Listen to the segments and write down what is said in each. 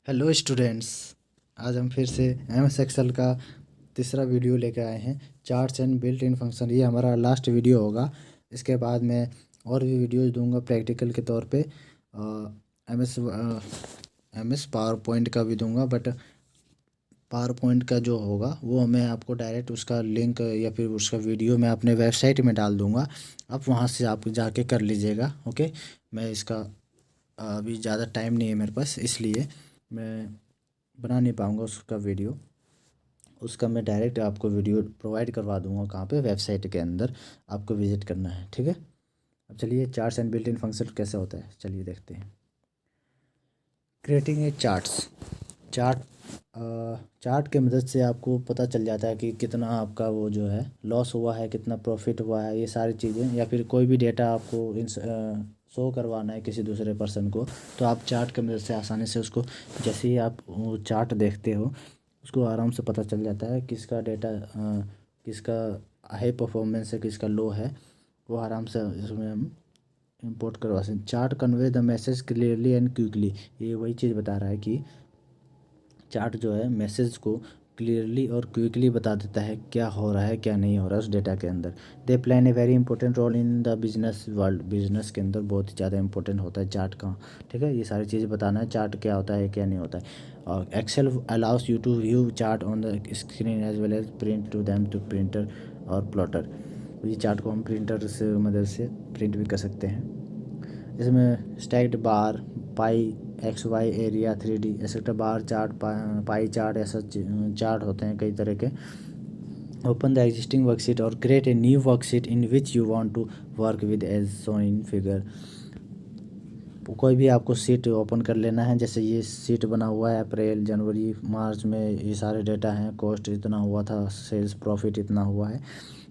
Hello students. आज हम फिर से एमएस एक्सेल का तीसरा वीडियो लेकर आए हैं। Charts and built in function, ये हमारा लास्ट वीडियो होगा। इसके बाद मैं और भी वीडियोस दूंगा प्रैक्टिकल के तौर पे। एमएस एमएस पावर पॉइंट का भी दूंगा, बट पावर पॉइंट का जो होगा वो मैं आपको डायरेक्ट उसका लिंक या फिर उसका वीडियो मैं अपने वेबसाइट में डाल दूंगा। आप वहाँ से आप जाके कर लीजिएगा। ओके, मैं इसका अभी ज़्यादा टाइम नहीं है मेरे पास, इसलिए मैं बना नहीं पाऊँगा उसका वीडियो। उसका मैं डायरेक्ट आपको वीडियो प्रोवाइड करवा दूँगा। कहाँ पे? वेबसाइट के अंदर आपको विज़िट करना है, ठीक है। अब चलिए, charts and built in function कैसे होता है चलिए देखते हैं। Creating a charts. Chart chart के मदद से आपको पता चल जाता है कि कितना आपका वो जो है लॉस हुआ है, कितना प्रॉफिट हुआ है, ये सारी चीज़ें। या फिर कोई भी डेटा आपको शो करवाना है किसी दूसरे पर्सन को, तो आप चार्ट की मदद से आसानी से उसको, जैसे ही आप वो चार्ट देखते हो, उसको आराम से पता चल जाता है किसका डेटा किसका हाई परफॉर्मेंस है, किसका लो है। वो आराम से इसमें हम इंपोर्ट करवा सकते हैं। Chart convey the message clearly and quickly. ये वही चीज़ बता रहा है कि चार्ट जो है मैसेज को क्लियरली और क्विकली बता देता है क्या हो रहा है, क्या नहीं हो रहा है उस डेटा के अंदर। They play a very important role in the business world. Business के अंदर बहुत ही ज़्यादा इंपॉर्टेंट होता है चार्ट का, ठीक है। ये सारी चीज़ें बताना है, चार्ट क्या होता है क्या नहीं होता है। और Excel allows you to view chart on the screen as well as print to them to printer और प्लॉटर। ये चार्ट को हम प्रिंटर से मदद से प्रिंट भी कर सकते हैं। इसमें stacked bar, pie, x y, area, 3D etcetera, bar chart, pie chart, ऐसा चार्ट होते हैं कई तरह के। ओपन द एग्जिस्टिंग वर्कशीट और create a new worksheet in which you want to work with as shown in figure. कोई भी आपको सीट ओपन कर लेना है, जैसे ये सीट बना हुआ है अप्रैल, जनवरी, मार्च में ये सारे डेटा हैं। कॉस्ट इतना हुआ था, सेल्स प्रॉफिट इतना हुआ है।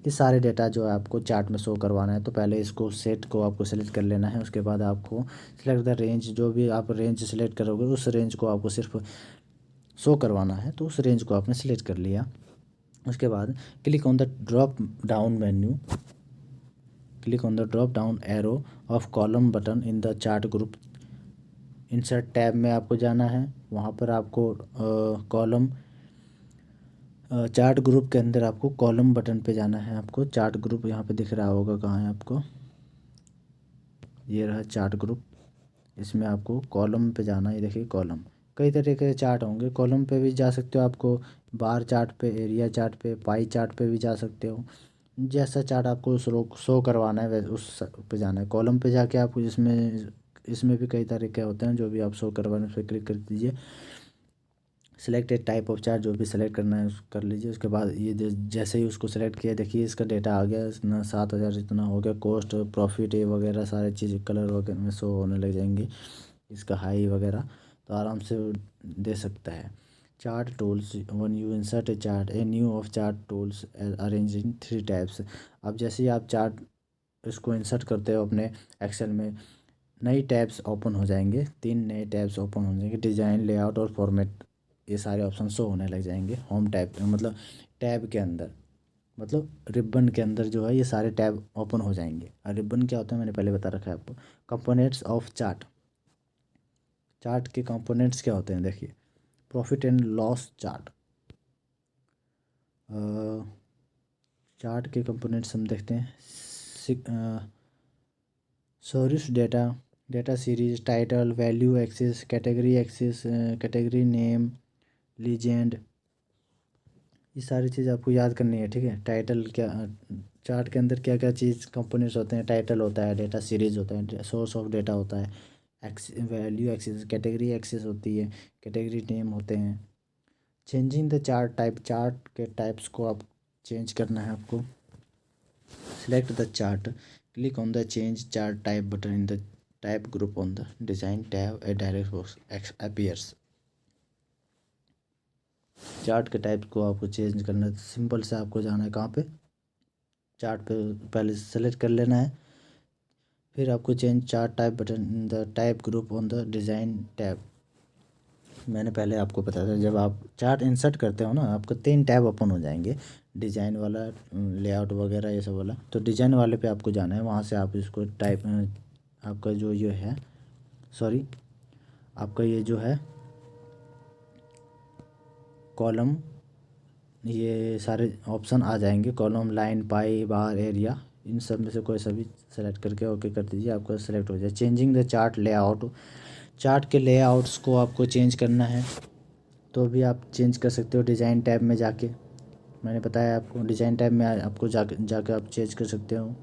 ये सारे डेटा जो है आपको चार्ट में शो करवाना है। तो पहले इसको सेट को आपको सेलेक्ट कर लेना है। उसके बाद आपको सेलेक्ट द रेंज, जो भी आप रेंज सेलेक्ट करोगे उस रेंज को आपको सिर्फ शो करवाना है। तो उस रेंज को आपने सेलेक्ट कर लिया। उसके बाद click on the drop down menu, click on the drop down arrow of column button in the chart group. Insert tab में आपको जाना है। वहाँ पर आपको कॉलम चार्ट ग्रुप के अंदर आपको कॉलम बटन पे जाना है। आपको चार्ट ग्रुप यहाँ पे दिख रहा होगा, कहाँ है आपको, ये रहा चार्ट ग्रुप। इसमें आपको कॉलम पे जाना है। ये देखिए कॉलम, कई तरह के चार्ट होंगे। कॉलम पे भी जा सकते हो, आपको बार चार्ट पे, एरिया चार्ट पे, पाई चार्ट पे भी जा सकते हो। जैसा चार्ट आपको शो करवाना है वैसे उस पे जाना है। कॉलम पे जाके आपको इसमें इसमें भी कई तरीके होते हैं, जो भी आप शो करवाने उस पर क्लिक कर दीजिए। Select A type of chart, जो भी सिलेक्ट करना है कर लीजिए। उसके बाद ये जैसे ही उसको सिलेक्ट किया, देखिए इसका डेटा आ गया, इतना 7,000 इतना हो गया। कॉस्ट, प्रॉफिट, ये वगैरह सारे चीज़ कलर वगैरह में शो होने लग जाएंगे, इसका हाई वगैरह, तो आराम से दे सकता है। Chart tools, one you insert A chart a new of chart tools arrange in 3 types. अब जैसे ही आप चार्ट इसको इंसर्ट करते हो अपने एक्सेल में, नई टैब्स ओपन हो जाएंगे। 3 नए टैब्स ओपन हो जाएंगे, डिज़ाइन, लेआउट और फॉर्मेट। ये सारे ऑप्शन शो होने लग जाएंगे होम टैब, मतलब टैब के अंदर, मतलब रिबन के अंदर जो है ये सारे टैब ओपन हो जाएंगे। और रिबन क्या होता है मैंने पहले बता रखा है आपको। कंपोनेंट्स ऑफ चार्ट, चार्ट के कंपोनेंट्स क्या होते हैं देखिए। Profit and loss chart, chart के कंपोनेंट्स हम देखते हैं। Source data, data series, title, value axis, category axis, category name, legend, ये सारी चीज़ आपको याद करनी है, ठीक है। टाइटल क्या, चार्ट के अंदर क्या क्या चीज़ कंपोनेंट्स होते हैं। टाइटल होता है, डेटा सीरीज होता है, सोर्स ऑफ डेटा होता है, वैल्यू एक्सिस, कैटेगरी एक्सिस होती है, कैटेगरी नेम होते हैं। Changing the chart type, chart के टाइप्स को आप चेंज करना है आपको। Select the chart. Click on the Change Chart Type button in the Type group on the Design tab. A dialog box appears. Chart के type को आपको change करना है। सिंपल से आपको जाना है कहाँ पे, चार्ट पे पहले सेलेक्ट कर लेना है। फिर आपको change chart type button in the type group on the design tab. मैंने पहले आपको बताया था, जब आप चार्ट इंसर्ट करते हो ना, आपको 3 टैब ओपन हो जाएंगे। डिज़ाइन वाला, लेआउट वगैरह ये सब वाला। तो डिज़ाइन वाले पे आपको जाना है। वहाँ से आप इसको टाइप, आपका जो ये है, सॉरी, आपका ये जो है कॉलम, ये सारे ऑप्शन आ जाएंगे, कॉलम, लाइन, पाई, बार, एरिया, इन सब में से कोई सा भी सेलेक्ट करके ओके कर दीजिए, आपका सेलेक्ट हो जाए। Changing the chart layout, chart के लेआउट्स को आपको चेंज करना है तो भी आप चेंज कर सकते हो डिज़ाइन टैब में जाके। मैंने बताया आपको डिज़ाइन टैब में आपको जाके आप चेंज कर सकते हो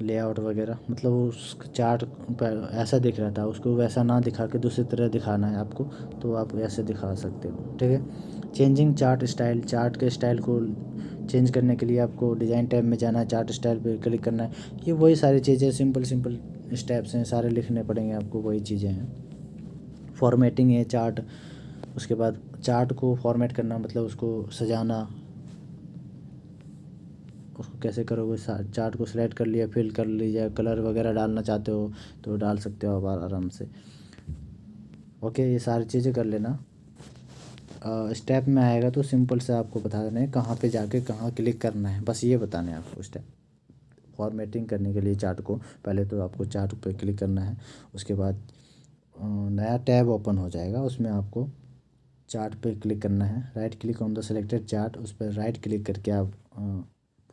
लेआउट वगैरह। मतलब उस चार्ट पर ऐसा दिख रहा था, उसको वैसा ना दिखा के दूसरी तरह दिखाना है आपको, तो आप ऐसे दिखा सकते हो, ठीक है। चेंजिंग चार्ट स्टाइल, चार्ट के स्टाइल को चेंज करने के लिए आपको डिज़ाइन टैब में जाना है, चार्ट स्टाइल पे क्लिक करना है। ये वही सारी चीज़ें सिंपल सिंपल स्टेप्स हैं, सारे लिखने पड़ेंगे आपको, वही चीज़ें हैं। फॉर्मेटिंग है चार्ट, उसके बाद चार्ट को फॉर्मेट करना मतलब उसको सजाना, उसको कैसे करोगे, चार्ट को सिलेक्ट कर लिया, फिल कर लीजिए, कलर वगैरह डालना चाहते हो तो डाल सकते हो आप आराम से। ओके, ये सारी चीज़ें कर लेना। स्टेप में आएगा तो सिंपल से आपको बता देना है कहाँ पे जाके कहाँ क्लिक करना है, बस ये बताना है आपको। स्टेप फॉर्मेटिंग करने के लिए चार्ट को पहले तो आपको चार्ट पे क्लिक करना है, उसके बाद नया टैब ओपन हो जाएगा, उसमें आपको चार्ट पे क्लिक करना है, right click on the selected chart, उस पर राइट क्लिक करके आप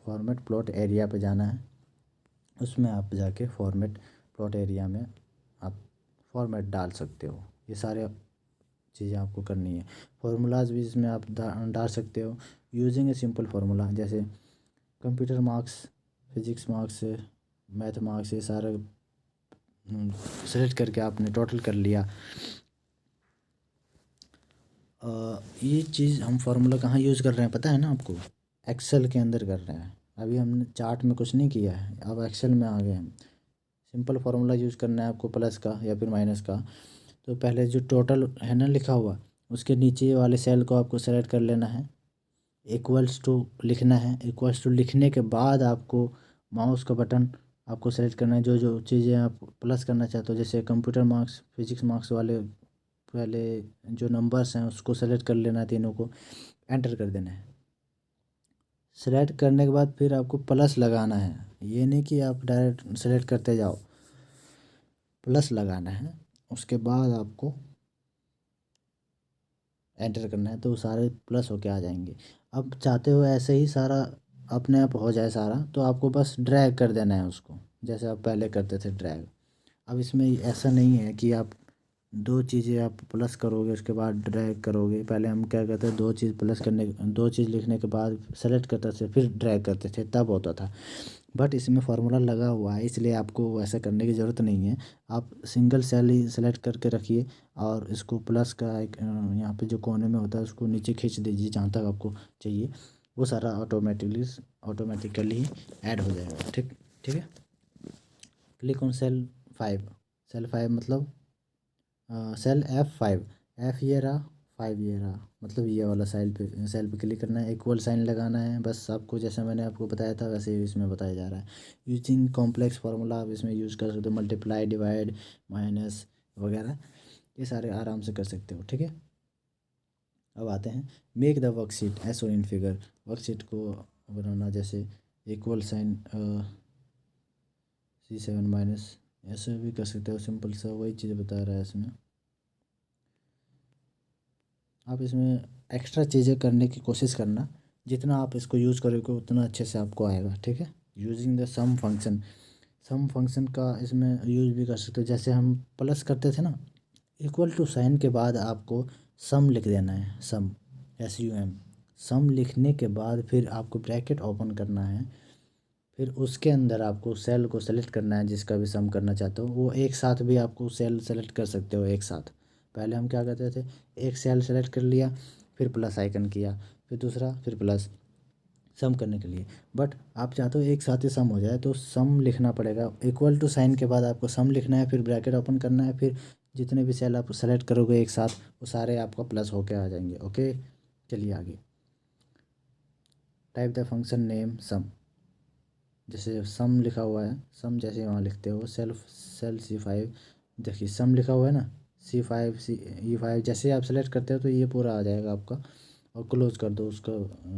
फॉर्मेट प्लॉट एरिया पे जाना है, उसमें आप जाके फॉर्मेट प्लॉट एरिया में आप फॉर्मेट डाल सकते हो। ये सारे चीज़ें आपको करनी है। फार्मूलाज भी इसमें आप डाल सकते हो यूजिंग ए सिंपल फार्मूला, जैसे computer marks, physics marks, math marks, ये सारा सेलेक्ट करके आपने टोटल कर लिया। ये चीज़ हम फार्मूला कहाँ यूज़ कर रहे हैं पता है ना आपको? एक्सेल के अंदर कर रहे हैं। अभी हमने चार्ट में कुछ नहीं किया है, अब एक्सेल में आ गए हम। सिंपल फार्मूला यूज़ करना है आपको, प्लस का या फिर माइनस का। तो पहले जो टोटल है ना लिखा हुआ, उसके नीचे वाले सेल को आपको सेलेक्ट कर लेना है, इक्वल्स टू लिखना है। इक्वल्स टू लिखने के बाद आपको माउस का बटन आपको सेलेक्ट करना है, जो जो चीज़ें आप प्लस करना चाहते हो, जैसे कंप्यूटर मार्क्स, फिजिक्स मार्क्स वाले पहले जो नंबर्स हैं उसको सेलेक्ट कर लेना है, तीनों को एंटर कर देना है। सेलेक्ट करने के बाद फिर आपको प्लस लगाना है, ये नहीं कि आप डायरेक्ट सेलेक्ट करते जाओ, प्लस लगाना है, उसके बाद आपको एंटर करना है, तो सारे प्लस होके आ जाएंगे। अब चाहते हो ऐसे ही सारा अपने आप हो जाए सारा, तो आपको बस ड्रैग कर देना है उसको, जैसे आप पहले करते थे ड्रैग। अब इसमें ऐसा नहीं है कि आप दो चीज़ें आप प्लस करोगे उसके बाद ड्रैग करोगे। पहले हम क्या करते थे, दो चीज़ प्लस करने, दो चीज़ लिखने के बाद सेलेक्ट करते थे फिर ड्रैग करते थे, तब होता था। बट इसमें फार्मूला लगा हुआ है, इसलिए आपको ऐसा करने की ज़रूरत नहीं है। आप सिंगल सेल ही सेलेक्ट करके रखिए और इसको प्लस का एक यहाँ पे जो कोने में होता है उसको नीचे खींच दीजिए जहाँ तक आपको चाहिए, वो सारा ऑटोमेटिकली ऐड हो जाएगा। ठीक ठीक है। क्लिक ऑन सेल 5, सेल 5 मतलब सेल F5, एफ ये रहा, 5 ये रहा, मतलब ये वाला सेल पे क्लिक करना है, इक्वल साइन लगाना है, बस आपको जैसे मैंने आपको बताया था वैसे ही इसमें बताया जा रहा है। यूजिंग कॉम्प्लेक्स फार्मूला आप इसमें यूज़ कर सकते हो, मल्टीप्लाई, डिवाइड, माइनस वगैरह, ये सारे आराम से कर सकते हो। ठीक है। अब आते हैं make the worksheet as shown in figure, worksheet को बनाना, जैसे इक्वल साइन C7 माइनस, ऐसे भी कर सकते हो, सिंपल सा वही चीज़ बता रहा है इसमें। आप इसमें एक्स्ट्रा चीज़ें करने की कोशिश करना, जितना आप इसको यूज़ करोगे उतना अच्छे से आपको आएगा। ठीक है। Using the sum function, sum function का इसमें यूज़ भी कर सकते हो, जैसे हम प्लस करते थे ना, इक्वल टू साइन के बाद आपको सम लिख देना है, सम, SUM। सम लिखने के बाद फिर आपको ब्रैकेट ओपन करना है, फिर उसके अंदर आपको सेल को सेलेक्ट करना है जिसका भी सम करना चाहते हो, वो एक साथ भी आपको सेल सेलेक्ट कर सकते हो एक साथ। पहले हम क्या करते थे, एक सेल सेलेक्ट कर लिया, फिर प्लस आइकन किया, फिर दूसरा, फिर प्लस, सम करने के लिए। बट आप चाहते हो एक साथ ही सम हो जाए, तो सम लिखना पड़ेगा, इक्वल टू साइन के बाद आपको सम लिखना है, फिर ब्रैकेट ओपन करना है, फिर जितने भी सेल आप सेलेक्ट करोगे एक साथ वो सारे आपका प्लस होके आ जाएंगे। ओके, चलिए आगे। Type the function name sum, जैसे सम लिखा हुआ है, सम जैसे वहाँ लिखते हो, सेल C5, देखिए सम लिखा हुआ है ना, C5 E5, जैसे आप सेलेक्ट करते हो तो ये पूरा आ जाएगा आपका, और क्लोज कर दो उसका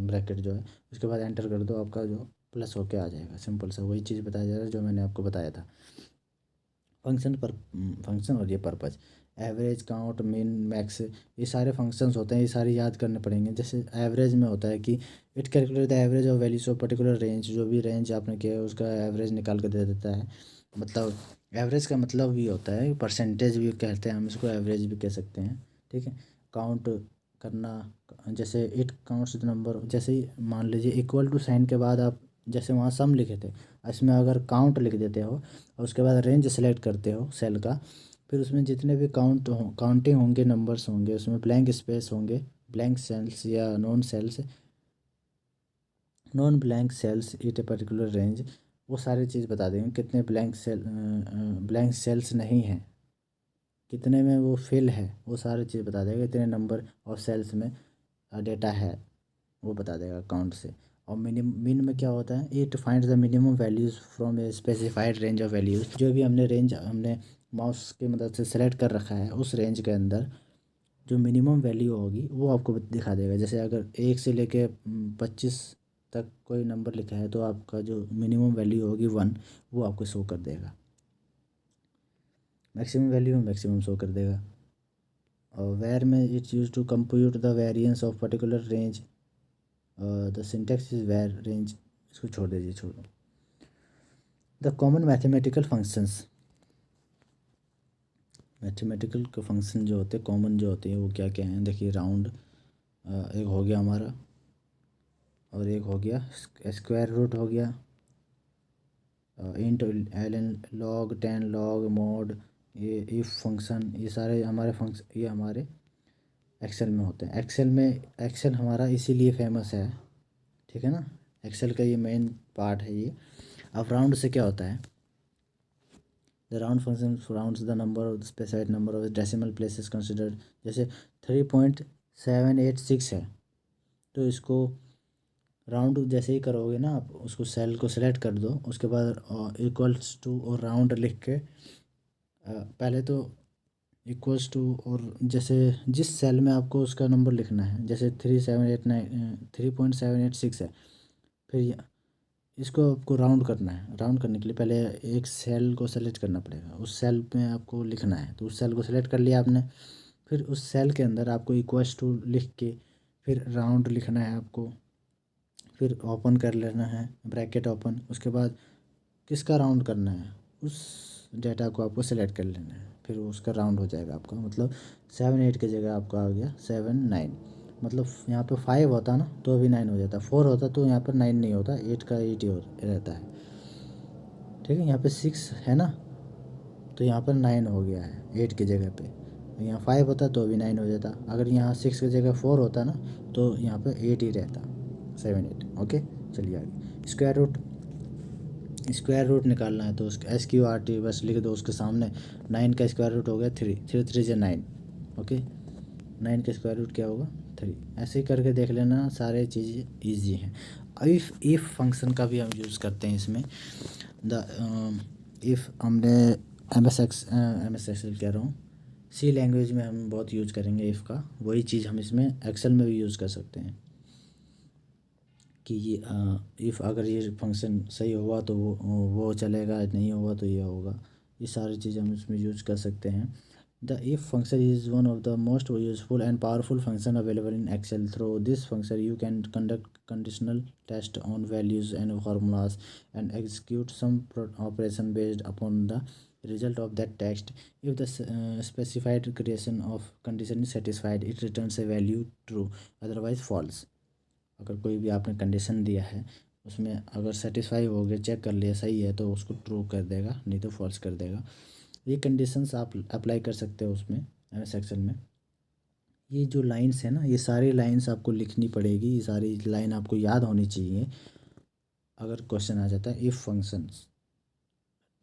ब्रैकेट जो है, उसके बाद एंटर कर दो, आपका जो प्लस होके आ जाएगा। सिंपल सा वही चीज़ बताया जा रहा है जो मैंने आपको बताया था। फंक्शन और ये पर्पज़, एवरेज, काउंट, मिन, मैक्स, ये सारे फंक्शंस होते हैं, ये सारे याद करने पड़ेंगे। जैसे एवरेज में होता है कि it calculate the average of values of particular range, जो भी रेंज आपने किया है उसका एवरेज निकाल कर दे देता है। मतलब एवरेज का मतलब भी होता है परसेंटेज भी कहते हैं हम इसको, एवरेज भी कह सकते हैं, ठीक है। काउंट करना, जैसे इट काउंट्स द नंबर, जैसे ही मान लीजिए इक्वल टू साइन के बाद आप जैसे वहाँ सम लिखे थे, इसमें अगर काउंट लिख देते हो और उसके बाद रेंज सेलेक्ट करते हो सेल का, फिर उसमें जितने भी काउंटिंग होंगे, नंबर्स होंगे, उसमें ब्लैंक स्पेस होंगे, ब्लैंक सेल्स या non blank cells it a particular range, वो सारी चीज़ बता देंगे। कितने ब्लैंक सेल्स नहीं हैं, कितने में वो फिल है, वो सारी चीज़ बता देगा। कितने नंबर ऑफ सेल्स में डेटा है वो बता देगा काउंट से। और मिन में क्या होता है, it finds the minimum values from a specified range of values, जो भी हमने माउस की मदद से सेलेक्ट कर रखा है उस रेंज के अंदर जो मिनिमम वैल्यू होगी वो आपको दिखा देगा। जैसे अगर 1 से लेके 25 तक कोई नंबर लिखा है तो आपका जो मिनिमम वैल्यू होगी 1, वो आपको शो कर देगा। मैक्सिमम वैल्यू मैक्सिमम शो कर देगा। और वेयर में it's use to compute the variance of particular range, the syntax is var range, इसको छोड़ दीजिए, छोड़ो। The common mathematical functions, mathematical के फंक्शन जो होते हैं कॉमन जो होते हैं वो क्या क्या हैं, देखिए राउंड एक हो गया हमारा, और एक हो गया स्क्वायर रूट हो गया, int, LN, log, ten, log, mod, ये इफ फंक्शन, ये सारे हमारे फंक्शन ये हमारे एक्सेल में होते हैं। एक्सेल हमारा इसीलिए फेमस है, ठीक है ना। एक्सेल का ये मेन पार्ट है ये। अब राउंड से क्या होता है, the round function rounds the number of specified number of decimal places considered. जैसे 3.786 है तो इसको राउंड जैसे ही करोगे ना आप, उसको सेल को सेलेक्ट कर दो, उसके बाद इक्वल्स टू और राउंड लिख के पहले तो इक्वल्स टू, और जैसे जिस सेल में आपको उसका नंबर लिखना है, जैसे 3.786 है, फिर इसको आपको राउंड करना है। राउंड करने के लिए पहले एक सेल को सेलेक्ट करना पड़ेगा, उस सेल में आपको लिखना है, तो उस सेल को सेलेक्ट कर लिया आपने, फिर उस सेल के अंदर आपको इक्वल्स टू लिख के फिर राउंड लिखना है आपको, फिर ओपन कर लेना है ब्रैकेट ओपन, उसके बाद किसका राउंड करना है, उस डेटा को आपको सेलेक्ट कर लेना है, फिर उसका राउंड हो जाएगा आपका। मतलब 7 8 की जगह आपका आ गया 7 9, मतलब यहाँ पे 5 होता ना तो भी 9 हो जाता, 4 होता तो यहाँ पर 9 नहीं होता, 8 का 8 ही रहता है, ठीक है। यहाँ पे 6 है ना तो यहाँ पर 9 हो गया है 8 की जगह पे। यहाँ 5 होता तो भी 9 हो जाता, अगर यहाँ 6 की जगह 4 होता ना तो यहाँ पे 8 ही रहता, 7 8। ओके, चलिए आगे। स्क्वायर रूट निकालना है तो उसका SQRT बस लिख दो उसके सामने। 9 का स्क्वायर रूट हो गया 3, 3 3 से 9, ओके। 9 का स्क्वायर रूट क्या होगा 3। ऐसे ही करके देख लेना, सारे चीज़ें ईजी हैं। इफ़ फंक्शन का भी हम यूज़ करते हैं इसमें। द इफ़ हमने एम एस एक्सेल कह रहा हूँ, सी लैंग्वेज में हम बहुत यूज़ करेंगे इफ़ का, वही चीज़ हम इसमें एक्सेल में भी यूज़ कर सकते हैं कि ये इफ़ अगर ये फंक्शन सही हुआ तो वो चलेगा, नहीं हुआ तो ये होगा। ये सारी चीज़ें हम इसमें यूज़ कर सकते हैं। The if function is one of the most useful and powerful function available in Excel. Through this function you can conduct conditional test on values and formulas and execute some operation based upon the result of that text. If the specified creation of condition is satisfied, it returns a value true, otherwise false. अगर कोई भी आपने condition दिया है उसमें अगर satisfy हो गया, चेक कर लिया सही है तो उसको ट्रू कर देगा, नहीं तो फॉल्स कर देगा। ये कंडीशंस आप अप्लाई कर सकते हो उसमें एमएस एक्सेल में। ये जो लाइंस है ना, ये सारी लाइंस आपको लिखनी पड़ेगी, ये सारी लाइन आपको याद होनी चाहिए। अगर क्वेश्चन आ जाता है if functions,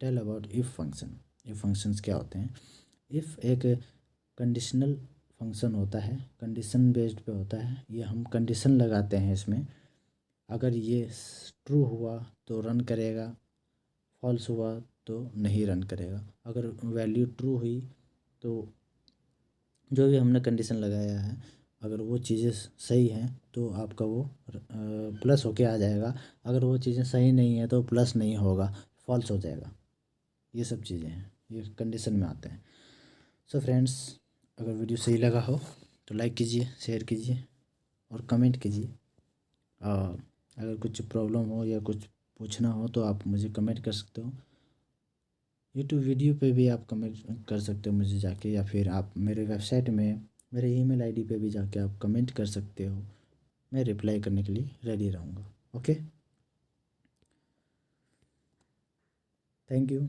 tell about if function. If functions क्या होते हैं, इफ़ एक कंडीशनल फंक्शन होता है, कंडीशन बेस्ड पे होता है। ये हम कंडीशन लगाते हैं इसमें, अगर ये ट्रू हुआ तो रन करेगा, फॉल्स हुआ तो नहीं रन करेगा। अगर वैल्यू ट्रू हुई तो जो भी हमने कंडीशन लगाया है अगर वो चीज़ें सही हैं तो आपका वो प्लस होके आ जाएगा, अगर वो चीज़ें सही नहीं है तो प्लस नहीं होगा, फॉल्स हो जाएगा। ये सब चीज़ें हैं, ये कंडीशन में आते हैं। सो फ्रेंड्स, अगर वीडियो सही लगा हो तो लाइक कीजिए, शेयर कीजिए और कमेंट कीजिए। अगर कुछ प्रॉब्लम हो या कुछ पूछना हो तो आप मुझे कमेंट कर सकते हो। यूट्यूब वीडियो पे भी आप कमेंट कर सकते हो मुझे जाके, या फिर आप मेरे वेबसाइट में मेरे ईमेल आईडी पे भी जाके आप कमेंट कर सकते हो। मैं रिप्लाई करने के लिए रेडी रहूँगा। Okay, thank you.